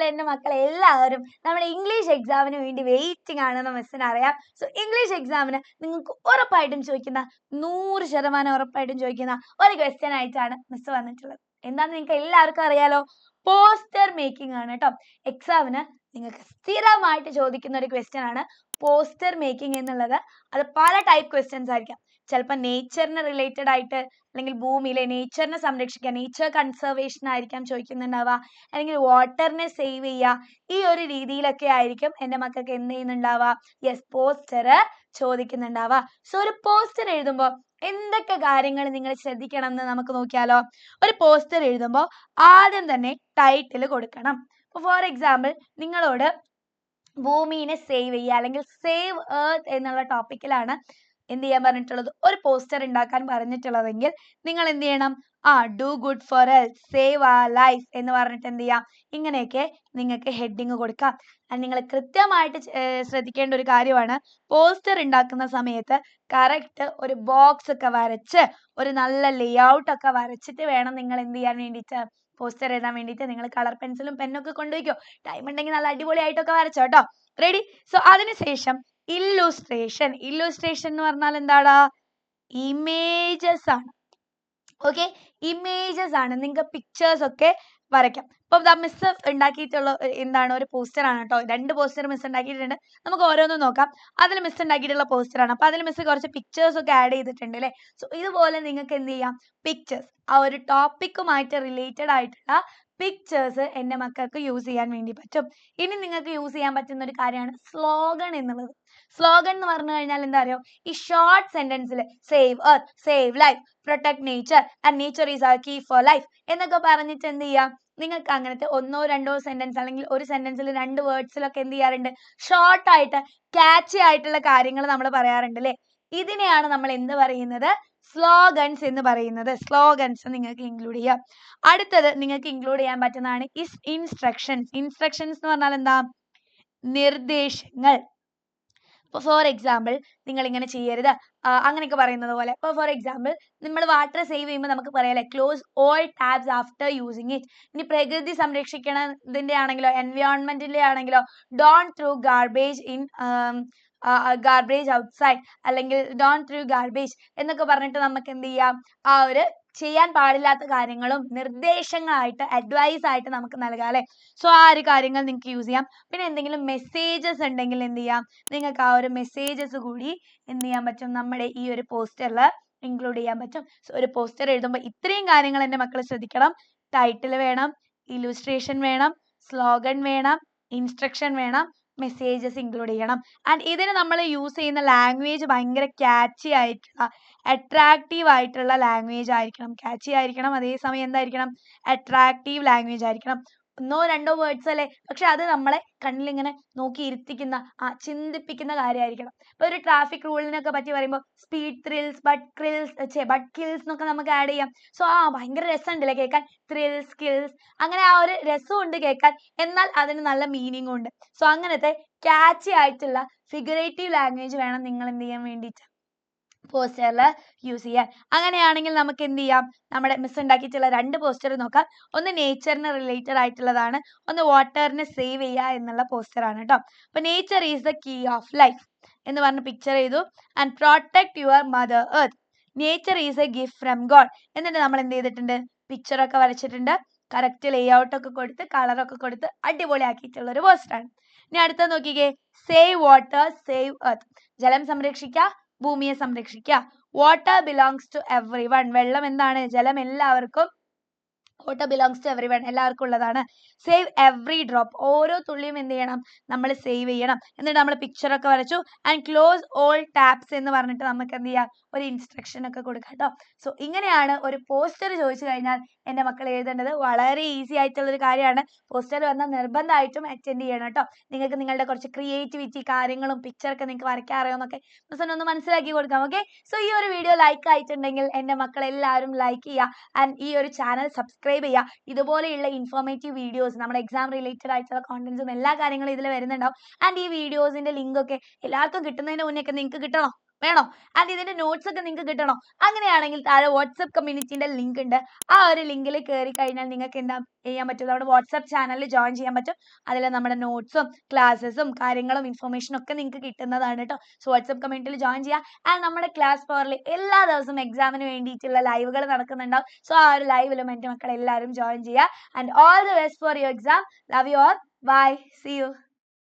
എൻ്റെ മക്കൾ എല്ലാവരും നമ്മുടെ ഇംഗ്ലീഷ് എക്സാമിന് വേണ്ടി വെയിറ്റിംഗ് ആണെന്ന് മിസ്സിന് അറിയാം. സോ ഇംഗ്ലീഷ് എക്സാമിന് നിങ്ങൾക്ക് ഉറപ്പായിട്ടും ചോദിക്കുന്ന 100% ഉറപ്പായിട്ടും ചോദിക്കുന്ന ഒരു ക്വസ്റ്റ്യൻ ആയിട്ടാണ് മിസ് വന്നിട്ടുള്ളത്. എന്താണെന്ന് നിങ്ങൾക്ക് എല്ലാവർക്കും അറിയാലോ, പോസ്റ്റർ മേക്കിംഗ് ആണ് കേട്ടോ. എക്സാമിന് നിങ്ങൾക്ക് സ്ഥിരമായിട്ട് ചോദിക്കുന്ന ഒരു ക്വസ്റ്റ്യൻ ആണ് പോസ്റ്റർ മേക്കിംഗ് എന്നുള്ളത്. അത് പല ടൈപ്പ് ക്വസ്റ്റ്യൻസ് ആയിരിക്കാം. ചിലപ്പോൾ നേച്ചറിന് റിലേറ്റഡ് ആയിട്ട്, അല്ലെങ്കിൽ ഭൂമിയിലെ നേച്ചറിനെ സംരക്ഷിക്കുക, നേച്ചർ കൺസർവേഷൻ ആയിരിക്കാം ചോദിക്കുന്നുണ്ടാവുക, അല്ലെങ്കിൽ വാട്ടറിനെ സേവ് ചെയ്യുക, ഈ ഒരു രീതിയിലൊക്കെ ആയിരിക്കും എൻ്റെ മക്കൾക്ക് എന്ത് ചെയ്യുന്നുണ്ടാവുക, യെസ് പോസ്റ്റർ ചോദിക്കുന്നുണ്ടാവുക. സോ ഒരു പോസ്റ്റർ എഴുതുമ്പോൾ എന്തൊക്കെ കാര്യങ്ങൾ നിങ്ങൾ ശ്രദ്ധിക്കണം എന്ന് നമുക്ക് നോക്കിയാലോ. ഒരു പോസ്റ്റർ എഴുതുമ്പോൾ ആദ്യം തന്നെ ടൈറ്റിൽ കൊടുക്കണം. ഫോർ എക്സാമ്പിൾ നിങ്ങളോട് ഭൂമിനെ സേവ് ചെയ്യുക അല്ലെങ്കിൽ സേവ് എർത്ത് എന്നുള്ള ടോപ്പിക്കിലാണ് എന്ത് ചെയ്യാൻ പറഞ്ഞിട്ടുള്ളത്, ഒരു പോസ്റ്റർ ഉണ്ടാക്കാൻ പറഞ്ഞിട്ടുള്ളതെങ്കിൽ നിങ്ങൾ എന്ത് ചെയ്യണം, ഡു ഗുഡ് ഫോർ എൽത്ത്, സേവ് ആ ലൈഫ് എന്ന് പറഞ്ഞിട്ട് എന്ത് ചെയ്യാം, ഇങ്ങനെയൊക്കെ നിങ്ങൾക്ക് ഹെഡിങ് കൊടുക്കാം. നിങ്ങൾ കൃത്യമായിട്ട് ശ്രദ്ധിക്കേണ്ട ഒരു കാര്യമാണ്, പോസ്റ്റർ ഉണ്ടാക്കുന്ന സമയത്ത് കറക്റ്റ് ഒരു ബോക്സ് ഒക്കെ വരച്ച് ഒരു നല്ല ലേഔട്ട് ഒക്കെ വരച്ചിട്ട് വേണം നിങ്ങൾ എന്ത് ചെയ്യാൻ വേണ്ടിയിട്ട്, പോസ്റ്റർ എഴുതാൻ വേണ്ടിയിട്ട്. നിങ്ങൾ കളർ പെൻസിലും പെന്നൊക്കെ കൊണ്ടുപോയിക്കോ, ടൈം ഉണ്ടെങ്കിൽ നല്ല അടിപൊളിയായിട്ടൊക്കെ വരച്ചോ കേട്ടോ. റെഡി? സോ അതിനുശേഷം ഇല്ലുസ്ട്രേഷൻ. ഇല്ലുസ്ട്രേഷൻ എന്ന് പറഞ്ഞാൽ എന്താടാ, ഇമേജസ് ആണ്. ഓക്കെ, ഇമേജസ് ആണ്. നിങ്ങൾക്ക് പിക്ചേഴ്സ് ഒക്കെ വരയ്ക്കാം. ഇപ്പൊ മിസ് ഉണ്ടാക്കിയിട്ടുള്ള എന്താണ്, ഒരു പോസ്റ്റർ ആണ് കേട്ടോ. 2 പോസ്റ്റർ മിസ് ഉണ്ടാക്കിയിട്ടുണ്ട്. നമുക്ക് ഓരോന്നും നോക്കാം. അതിൽ മിസ് ഉണ്ടാക്കിയിട്ടുള്ള പോസ്റ്റർ ആണ്. അപ്പൊ അതിൽ മിസ് കുറച്ച് പിക്ചേഴ്സ് ഒക്കെ ആഡ് ചെയ്തിട്ടുണ്ട് അല്ലേ. സോ ഇതുപോലെ നിങ്ങൾക്ക് എന്ത് ചെയ്യാം, പിക്ചേഴ്സ്, ആ ഒരു ടോപ്പിക്കുമായിട്ട് റിലേറ്റഡ് ആയിട്ടുള്ള പിക്ചേഴ്സ് എൻ്റെ മക്കൾക്ക് യൂസ് ചെയ്യാൻ വേണ്ടി പറ്റും. ഇനി നിങ്ങൾക്ക് യൂസ് ചെയ്യാൻ പറ്റുന്ന ഒരു കാര്യമാണ് സ്ലോഗൻ എന്നുള്ളത്. സ്ലോഗൻ എന്ന് പറഞ്ഞു കഴിഞ്ഞാൽ എന്താ അറിയോ, ഈ ഷോർട്ട് സെന്റൻസിൽ save earth, save life, protect nature and nature is our key for life എന്നൊക്കെ പറഞ്ഞിട്ട് എന്ത് ചെയ്യാം, നിങ്ങൾക്ക് അങ്ങനത്തെ 1-2 സെന്റൻസ് അല്ലെങ്കിൽ ഒരു സെന്റൻസിൽ 2 വേർഡ്സിലൊക്കെ എന്ത് ചെയ്യാറുണ്ട്, ഷോർട്ട് ആയിട്ട് ക്യാച്ചി ആയിട്ടുള്ള കാര്യങ്ങൾ നമ്മൾ പറയാറുണ്ട് അല്ലേ. ഇതിനെയാണ് നമ്മൾ എന്ത് പറയുന്നത്, സ്ലോഗൻസ് എന്ന് പറയുന്നത്. സ്ലോഗൻസ് നിങ്ങൾക്ക് ഇൻക്ലൂഡ് ചെയ്യാം. അടുത്തത് നിങ്ങൾക്ക് ഇൻക്ലൂഡ് ചെയ്യാൻ പറ്റുന്നതാണ് ഇൻസ്ട്രക്ഷൻസ്. ഇൻസ്ട്രക്ഷൻസ് എന്ന് പറഞ്ഞാൽ എന്താ, നിർദ്ദേശങ്ങൾ. ഇപ്പോൾ ഫോർ എക്സാമ്പിൾ നിങ്ങൾ ഇങ്ങനെ ചെയ്യരുത് അങ്ങനെയൊക്കെ പറയുന്നത് പോലെ. ഇപ്പോൾ ഫോർ എക്സാമ്പിൾ നമ്മൾ വാട്ടർ സേവ് ചെയ്യുമ്പോൾ നമുക്ക് പറയാലേ, close all taps after using it. ഇനി പ്രകൃതി സംരക്ഷിക്കണതിൻ്റെ ആണെങ്കിലോ എൻവയോൺമെന്റിന്റെ ആണെങ്കിലോ, don't throw garbage in garbage outside, അല്ലെങ്കിൽ ഡോണ്ട് ത്രൂ ഗാർബേജ് എന്നൊക്കെ പറഞ്ഞിട്ട് നമുക്ക് എന്ത് ചെയ്യാം, ആ ഒരു ചെയ്യാൻ പാടില്ലാത്ത കാര്യങ്ങളും നിർദ്ദേശങ്ങളായിട്ട്, അഡ്വൈസ് ആയിട്ട് നമുക്ക് നൽകാം അല്ലെ. സോ ആ ഒരു കാര്യങ്ങൾ നിങ്ങൾക്ക് യൂസ് ചെയ്യാം. പിന്നെ എന്തെങ്കിലും മെസ്സേജസ് ഉണ്ടെങ്കിൽ എന്ത് ചെയ്യാം, നിങ്ങൾക്ക് ആ ഒരു മെസ്സേജസ് കൂടി എന്ത് ചെയ്യാൻ പറ്റും, നമ്മുടെ ഈ ഒരു പോസ്റ്ററിൽ ഇൻക്ലൂഡ് ചെയ്യാൻ പറ്റും. സോ ഒരു പോസ്റ്റർ എഴുതുമ്പോൾ ഇത്രയും കാര്യങ്ങൾ എൻ്റെ മക്കൾ ശ്രദ്ധിക്കണം. ടൈറ്റിൽ വേണം, ഇല്ലുസ്ട്രേഷൻ വേണം, സ്ലോഗൻ വേണം, ഇൻസ്ട്രക്ഷൻ വേണം, മെസ്സേജസ് ഇൻക്ലൂഡ് ചെയ്യണം. ആൻഡ് ഇതിന് നമ്മൾ യൂസ് ചെയ്യുന്ന ലാംഗ്വേജ് ഭയങ്കര ക്യാച്ചി ആയിട്ടുള്ള, അട്രാക്റ്റീവ് ആയിട്ടുള്ള ലാംഗ്വേജ് ആയിരിക്കണം. ക്യാച്ചി ആയിരിക്കണം, അതേസമയം എന്തായിരിക്കണം, അട്രാക്റ്റീവ് ലാംഗ്വേജ് ആയിരിക്കണം. 1-2 വേർഡ്സ് അല്ലേ, പക്ഷെ അത് നമ്മളെ കണ്ണിലിങ്ങനെ നോക്കി ഇരുത്തിക്കുന്ന, ചിന്തിപ്പിക്കുന്ന കാര്യമായിരിക്കണം. ഇപ്പൊ ഒരു ട്രാഫിക് റൂളിനൊക്കെ പറ്റി പറയുമ്പോൾ സ്പീഡ് ത്രിൽസ് ബട്ട് കിൽസ് എന്നൊക്കെ നമുക്ക് ആഡ് ചെയ്യാം. സോ ഭയങ്കര രസമുണ്ടല്ലേ കേൾക്കാൻ, ത്രിൽസ് കിൽസ്, അങ്ങനെ ആ ഒരു രസമുണ്ട് കേൾക്കാൻ, എന്നാൽ അതിന് നല്ല മീനിങ്ങും ഉണ്ട്. സോ അങ്ങനത്തെ ക്യാച്ചി ആയിട്ടുള്ള ഫിഗറേറ്റീവ് ലാംഗ്വേജ് വേണം നിങ്ങൾ എന്ത് ചെയ്യാൻ വേണ്ടിയിട്ട്, പോസ്റ്ററിൽ യൂസ് ചെയ്യാൻ. അങ്ങനെയാണെങ്കിൽ നമുക്ക് എന്ത് ചെയ്യാം, നമ്മുടെ മിസ് ഉണ്ടാക്കിയിട്ടുള്ള 2 പോസ്റ്റർ നോക്കാം. ഒന്ന് നേച്ചറിന് റിലേറ്റഡ് ആയിട്ടുള്ളതാണ്, ഒന്ന് വാട്ടറിനെ സേവ് ചെയ്യുക എന്നുള്ള പോസ്റ്റർ ആണ് കേട്ടോ. അപ്പൊ nature is the key of life എന്ന് പറഞ്ഞ പിക്ചർ ചെയ്തു. And protect your mother earth, nature is a gift from God എന്നിട്ട് നമ്മൾ എന്ത് ചെയ്തിട്ടുണ്ട്, പിക്ചറൊക്കെ വരച്ചിട്ടുണ്ട്, കറക്റ്റ് ലേഔട്ട് ഒക്കെ കൊടുത്ത് കളറൊക്കെ കൊടുത്ത് അടിപൊളിയാക്കിയിട്ടുള്ള ഒരു പോസ്റ്ററാണ്. ഇനി അടുത്ത നോക്കിക്കേ, സേവ് വാട്ടർ സേവ് എർത്ത്, ജലം സംരക്ഷിക്കുക, ഭൂമിയെ സംരക്ഷിക്കുക. Water belongs to everyone, വെള്ളം എന്താണ്, ജലം എല്ലാവർക്കും, water belongs to everyone, എല്ലാവർക്കും ഉള്ളതാണ്. സേവ് എവറി ഡ്രോപ്പ്, ഓരോ തുള്ളിയും എന്ത് ചെയ്യണം, നമ്മൾ സേവ് ചെയ്യണം. എന്നിട്ട് നമ്മൾ പിക്ചറൊക്കെ വരച്ചു. ആൻഡ് ക്ലോസ് ഓൾ ടാപ്സ് എന്ന് പറഞ്ഞിട്ട് നമുക്ക് എന്ത് ചെയ്യാം, ഒരു ഇൻസ്ട്രക്ഷൻ ഒക്കെ കൊടുക്കാം കേട്ടോ. സോ ഇങ്ങനെയാണ് ഒരു പോസ്റ്റർ ചോദിച്ചു കഴിഞ്ഞാൽ എൻ്റെ മക്കൾ എഴുതേണ്ടത്. വളരെ ഈസി ആയിട്ടുള്ളൊരു കാര്യമാണ്. പോസ്റ്റർ വന്നാൽ നിർബന്ധമായിട്ടും അറ്റൻഡ് ചെയ്യണം കേട്ടോ. നിങ്ങൾക്ക് നിങ്ങളുടെ കുറച്ച് ക്രിയേറ്റിവിറ്റി കാര്യങ്ങളും പിക്ചറൊക്കെ നിങ്ങൾക്ക് വരയ്ക്കാൻ അറിയാമെന്നൊക്കെ ഒന്ന് മനസ്സിലാക്കി കൊടുക്കാം. ഓക്കെ, സോ ഈ ഒരു വീഡിയോ ലൈക്ക് ആയിട്ടുണ്ടെങ്കിൽ എൻ്റെ മക്കൾ എല്ലാവരും ലൈക്ക് ചെയ്യുക. ആൻഡ് ഈ ഒരു ചാനൽ സബ്സ്ക്രൈബ് ചെയ്യുക. ഇതുപോലെയുള്ള ഇൻഫോർമേറ്റീവ് വീഡിയോസ്, നമ്മുടെ എക്സാം റിലേറ്റഡ് ആയിട്ടുള്ള കോണ്ടന്റ്സും എല്ലാ കാര്യങ്ങളും ഇതിൽ വരുന്നുണ്ടാവും. ആൻഡ് ഈ വീഡിയോസിന്റെ ലിങ്ക് ഒക്കെ എല്ലാവർക്കും കിട്ടുന്നതിന് മുന്നേ ഒക്കെ നിങ്ങൾക്ക് കിട്ടണം. വേണോ? ആൻഡ് ഇതിന്റെ നോട്ട്സ് ഒക്കെ നിങ്ങൾക്ക് കിട്ടണോ? അങ്ങനെയാണെങ്കിൽ താഴെ വാട്സ്ആപ്പ് കമ്മ്യൂണിറ്റിന്റെ ലിങ്ക് ഉണ്ട്. ആ ഒരു ലിങ്കിൽ കയറി കഴിഞ്ഞാൽ നിങ്ങൾക്ക് എന്താ ചെയ്യാൻ പറ്റും? നമ്മുടെ വാട്സ്ആപ്പ് ചാനലിൽ ജോയിൻ ചെയ്യാൻ പറ്റും. അതിൽ നമ്മുടെ നോട്ട്സും ക്ലാസ്സസും കാര്യങ്ങളും ഇൻഫർമേഷനും ഒക്കെ നിങ്ങൾക്ക് കിട്ടുന്നതാണ് കേട്ടോ. സോ വാട്സ്ആപ്പ് കമ്മ്യൂണിറ്റിയിൽ ജോയിൻ ചെയ്യുക. ആൻഡ് നമ്മുടെ ക്ലാസ് പവറിൽ എല്ലാ ദിവസവും എക്സാമിന് വേണ്ടിയിട്ടുള്ള ലൈവുകൾ നടക്കുന്നുണ്ടാവും. സോ ആ ഒരു ലൈവിലും എൻ്റെ മക്കൾ എല്ലാവരും ജോയിൻ ചെയ്യുക. And all the best for your exam. Love you all. Bye. See U.